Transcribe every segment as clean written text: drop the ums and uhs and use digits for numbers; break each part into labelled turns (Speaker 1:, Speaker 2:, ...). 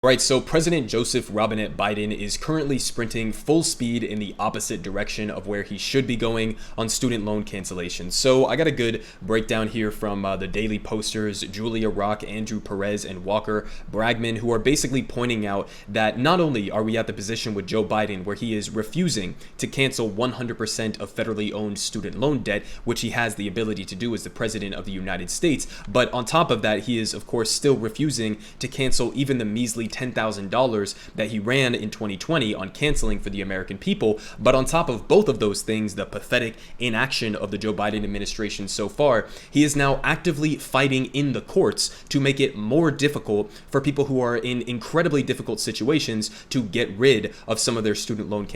Speaker 1: Right, so President Joseph Robinette Biden is currently sprinting full speed in the opposite direction of where he should be going on student loan cancellations. So I got a good breakdown here from the Daily Posters, Julia Rock, Andrew Perez, and Walker Bragman, who are basically pointing out that not only are we at the position with Joe Biden where he is refusing to cancel 100% of federally owned student loan debt, which he has the ability to do as the president of the United States, but on top of that, he is, of course, still refusing to cancel even the measly $10,000 that he ran in 2020 on canceling for the American people. But on top of both of those things, the pathetic inaction of the Joe Biden administration so far, he is now actively fighting in the courts to make it more difficult for people who are in incredibly difficult situations to get rid of some of their student loan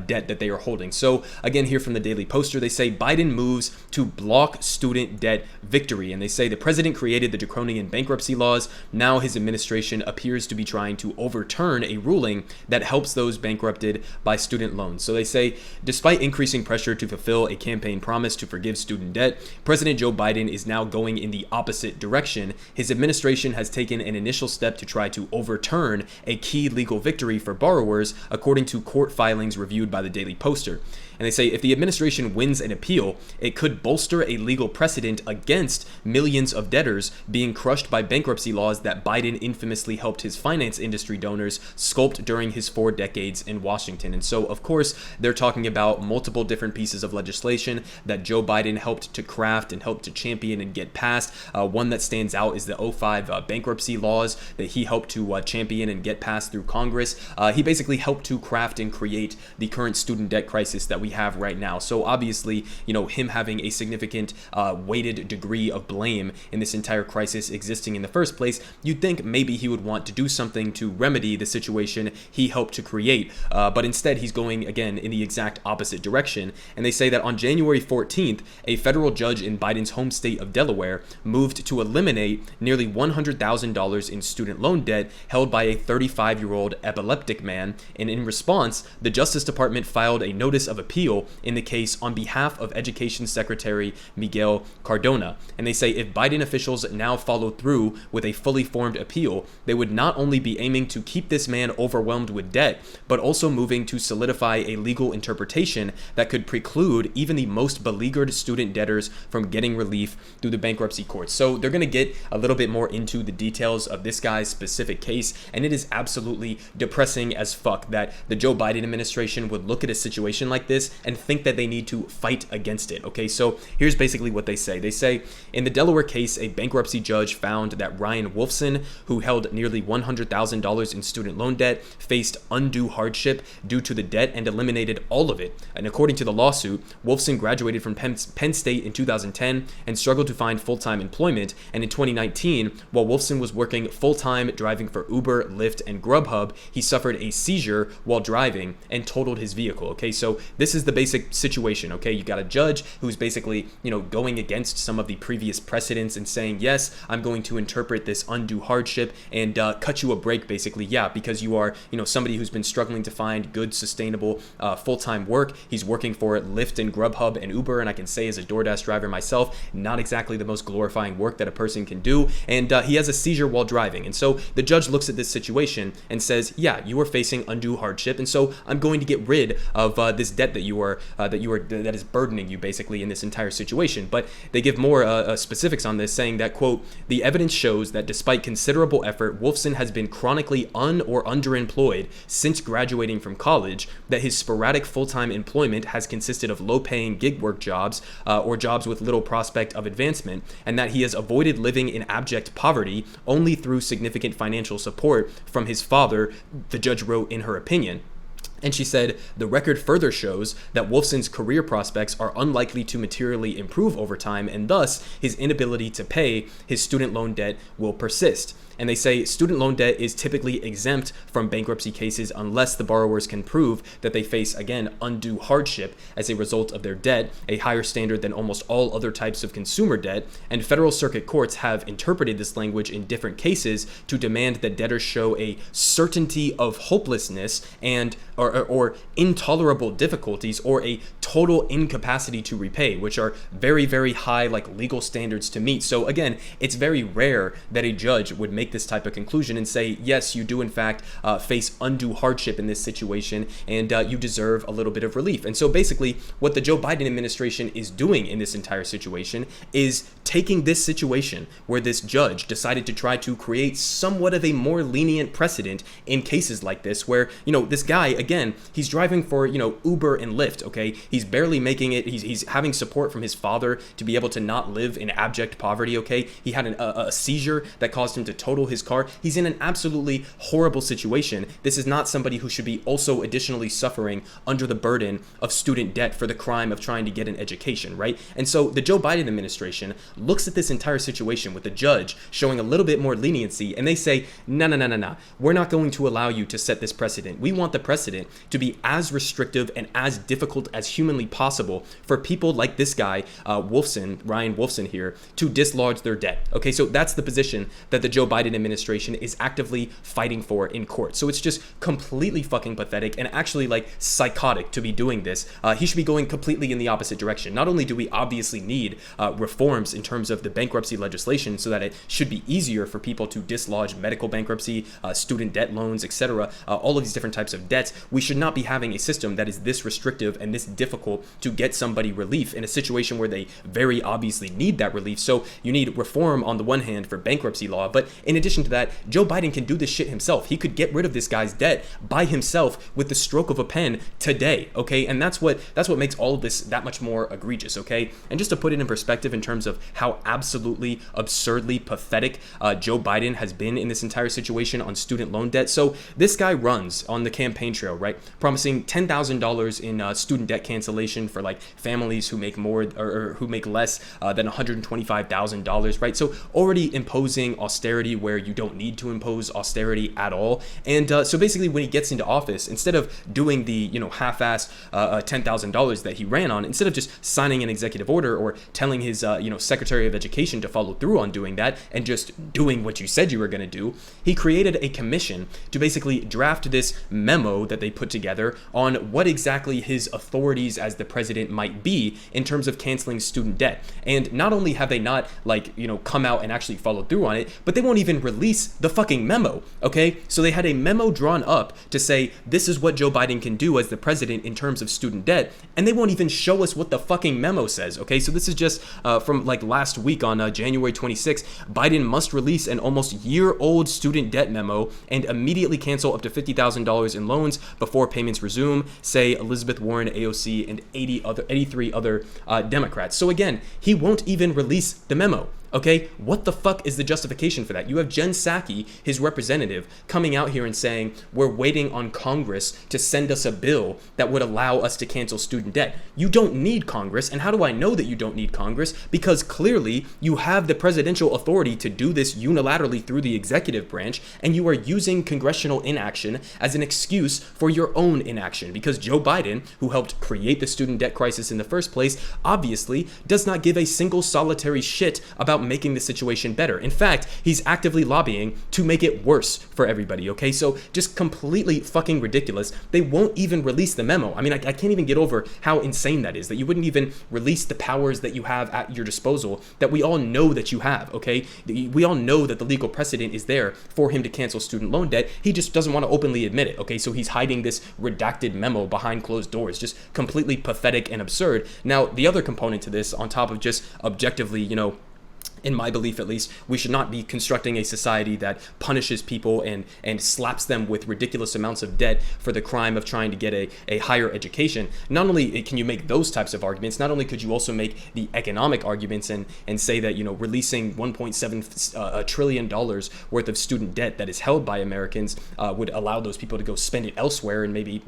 Speaker 1: debt that they are holding. So again, here from the Daily Poster, they say Biden moves to block student debt victory, and they say the president created the draconian bankruptcy laws. Now his administration appears to be trying to overturn a ruling that helps those bankrupted by student loans. So they say, despite increasing pressure to fulfill a campaign promise to forgive student debt, President Joe Biden is now going in the opposite direction. His administration has taken an initial step to try to overturn a key legal victory for borrowers, according to court filings reviewed by the Daily Poster. And they say if the administration wins an appeal, it could bolster a legal precedent against millions of debtors being crushed by bankruptcy laws that Biden infamously helped his finance industry donors sculpt during his 4 decades in Washington. And so, of course, they're talking about multiple different pieces of legislation that Joe Biden helped to craft and helped to champion and get passed. One that stands out is the 2005 bankruptcy laws that he helped to champion and get passed through Congress. He basically helped to craft and create the current student debt crisis that we have right now. So obviously, him having a significant weighted degree of blame in this entire crisis existing in the first place, you'd think maybe he would want to do something to remedy the situation he helped to create. But instead, he's going again in the exact opposite direction. And they say that on January 14th, a federal judge in Biden's home state of Delaware moved to eliminate nearly $100,000 in student loan debt held by a 35-year-old epileptic man. And in response, the Justice Department filed a notice of appeal in the case on behalf of Education Secretary Miguel Cardona. And they say if Biden officials now follow through with a fully formed appeal, they would not only be aiming to keep this man overwhelmed with debt, but also moving to solidify a legal interpretation that could preclude even the most beleaguered student debtors from getting relief through the bankruptcy courts. So they're going to get a little bit more into the details of this guy's specific case, and it is absolutely depressing as fuck that the Joe Biden administration would look at a situation like this and think that they need to fight against it. Okay, so here's basically what they say. They say, in the Delaware case, a bankruptcy judge found that Ryan Wolfson, who held nearly $100,000 in student loan debt, faced undue hardship due to the debt and eliminated all of it. And according to the lawsuit, Wolfson graduated from Penn State in 2010 and struggled to find full-time employment. And in 2019, while Wolfson was working full-time driving for Uber, Lyft, and Grubhub, he suffered a seizure while driving and totaled his vehicle. Okay, so this is the basic situation. Okay, you got a judge who's basically, going against some of the previous precedents and saying, yes, I'm going to interpret this undue hardship and cut you a break, basically. Yeah, because you are, somebody who's been struggling to find good, sustainable, full-time work. He's working for Lyft and Grubhub and Uber, and I can say as a DoorDash driver myself, not exactly the most glorifying work that a person can do. And he has a seizure while driving. And so the judge looks at this situation and says, yeah, you are facing undue hardship, and so I'm going to get rid of this debt that is burdening you basically in this entire situation. But they give more specifics on this, saying that, quote, the evidence shows that despite considerable effort, Wolfson has been chronically or underemployed since graduating from college, that his sporadic full-time employment has consisted of low-paying gig work jobs or jobs with little prospect of advancement, and that he has avoided living in abject poverty only through significant financial support from his father, the judge wrote in her opinion. And she said, the record further shows that Wolfson's career prospects are unlikely to materially improve over time, and thus his inability to pay his student loan debt will persist. And they say student loan debt is typically exempt from bankruptcy cases unless the borrowers can prove that they face, again, undue hardship as a result of their debt, a higher standard than almost all other types of consumer debt. And federal circuit courts have interpreted this language in different cases to demand that debtors show a certainty of hopelessness and or intolerable difficulties or a total incapacity to repay, which are very, very high like legal standards to meet. So again, it's very rare that a judge would make this type of conclusion and say, yes, you do in fact face undue hardship in this situation, and you deserve a little bit of relief. And so basically what the Joe Biden administration is doing in this entire situation is taking this situation where this judge decided to try to create somewhat of a more lenient precedent in cases like this, where, this guy, again, he's driving for, Uber and Lyft, okay? He's barely making it. He's having support from his father to be able to not live in abject poverty, okay? He had a seizure that caused him to total his car. He's in an absolutely horrible situation. This is not somebody who should be also additionally suffering under the burden of student debt for the crime of trying to get an education, right? And so the Joe Biden administration looks at this entire situation with the judge showing a little bit more leniency, and they say, no, we're not going to allow you to set this precedent. We want the precedent to be as restrictive and as difficult as humanly possible for people like this guy, Ryan Wolfson here, to dislodge their debt. Okay, so that's the position that the Joe Biden administration is actively fighting for in court. So it's just completely fucking pathetic and actually like psychotic to be doing this. He should be going completely in the opposite direction. Not only do we obviously need reforms in terms of the bankruptcy legislation so that it should be easier for people to dislodge medical bankruptcy, student debt loans, etc., all of these different types of debts, we should not be having a system that is this restrictive and this difficult to get somebody relief in a situation where they very obviously need that relief. So you need reform on the one hand for bankruptcy law, but in addition to that, Joe Biden can do this shit himself. He could get rid of this guy's debt by himself with the stroke of a pen today, okay? And that's what makes all of this that much more egregious, okay? And just to put it in perspective in terms of how absolutely absurdly pathetic Joe Biden has been in this entire situation on student loan debt. So this guy runs on the campaign trail, right, promising $10,000 in student debt cancellation for like families who make more or who make less than $125,000, right? So already imposing austerity where you don't need to impose austerity at all. And so basically when he gets into office, instead of doing the half-ass $10,000 that he ran on, instead of just signing an executive order or telling his Secretary of Education to follow through on doing that and just doing what you said you were going to do, he created a commission to basically draft this memo that they put together on what exactly his authorities as the president might be in terms of canceling student debt. And not only have they not come out and actually followed through on it, but they won't even release the fucking memo, okay? So they had a memo drawn up to say this is what Joe Biden can do as the president in terms of student debt, and they won't even show us what the fucking memo says, okay? So this is just from like last week on January 26th. Biden must release an almost year-old student debt memo and immediately cancel up to $50,000 in loans before payments resume, say Elizabeth Warren, AOC, and 83 other Democrats. So again, he won't even release the memo. Okay, what the fuck is the justification for that? You have Jen Psaki, his representative, coming out here and saying, we're waiting on Congress to send us a bill that would allow us to cancel student debt. You don't need Congress. And how do I know that you don't need Congress? Because clearly you have the presidential authority to do this unilaterally through the executive branch, and you are using congressional inaction as an excuse for your own inaction. Because Joe Biden, who helped create the student debt crisis in the first place, obviously does not give a single solitary shit about making the situation better. In fact, he's actively lobbying to make it worse for everybody, okay? So just completely fucking ridiculous. They won't even release the memo. I mean, I can't even get over how insane that is, that you wouldn't even release the powers that you have at your disposal that we all know that you have, okay? We all know that the legal precedent is there for him to cancel student loan debt. He just doesn't want to openly admit it, okay? So he's hiding this redacted memo behind closed doors, just completely pathetic and absurd. Now, the other component to this, on top of just objectively, in my belief at least, we should not be constructing a society that punishes people and slaps them with ridiculous amounts of debt for the crime of trying to get a higher education. Not only can you make those types of arguments, not only could you also make the economic arguments and say that, releasing $1.7 trillion worth of student debt that is held by Americans would allow those people to go spend it elsewhere and maybe,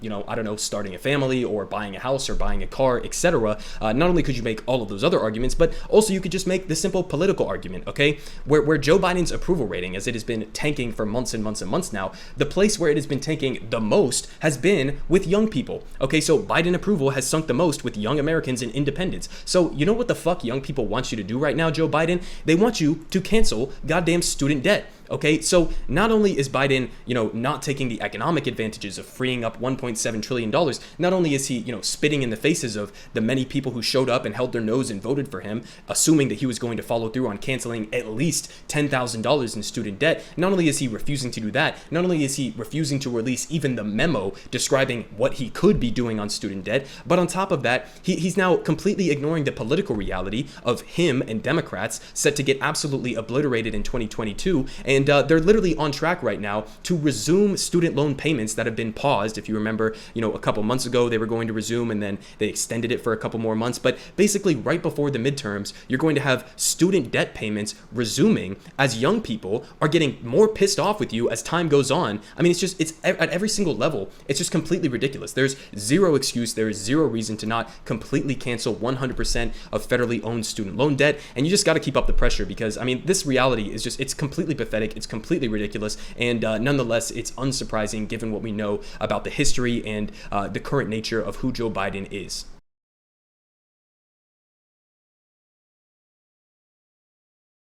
Speaker 1: starting a family or buying a house or buying a car, etc. Not only could you make all of those other arguments, but also you could just make the simple political argument, okay? Where Joe Biden's approval rating, as it has been tanking for months and months and months now, the place where it has been tanking the most has been with young people, okay? So Biden approval has sunk the most with young Americans and independents. So you know what the fuck young people want you to do right now, Joe Biden? They want you to cancel goddamn student debt. Okay, so not only is Biden, not taking the economic advantages of freeing up $1.7 trillion, not only is he, spitting in the faces of the many people who showed up and held their nose and voted for him, assuming that he was going to follow through on canceling at least $10,000 in student debt, not only is he refusing to do that, not only is he refusing to release even the memo describing what he could be doing on student debt, but on top of that, he's now completely ignoring the political reality of him and Democrats set to get absolutely obliterated in 2022, and they're literally on track right now to resume student loan payments that have been paused. If you remember, a couple months ago they were going to resume, and then they extended it for a couple more months, but basically right before the midterms, you're going to have student debt payments resuming as young people are getting more pissed off with you as time goes on. I mean, it's at every single level, it's just completely ridiculous. There's zero excuse, there is zero reason to not completely cancel 100% of federally owned student loan debt, and you just got to keep up the pressure because, I mean, this reality is just, it's completely pathetic, it's completely ridiculous, and nonetheless, it's unsurprising given what we know about the history and the current nature of who Joe Biden is.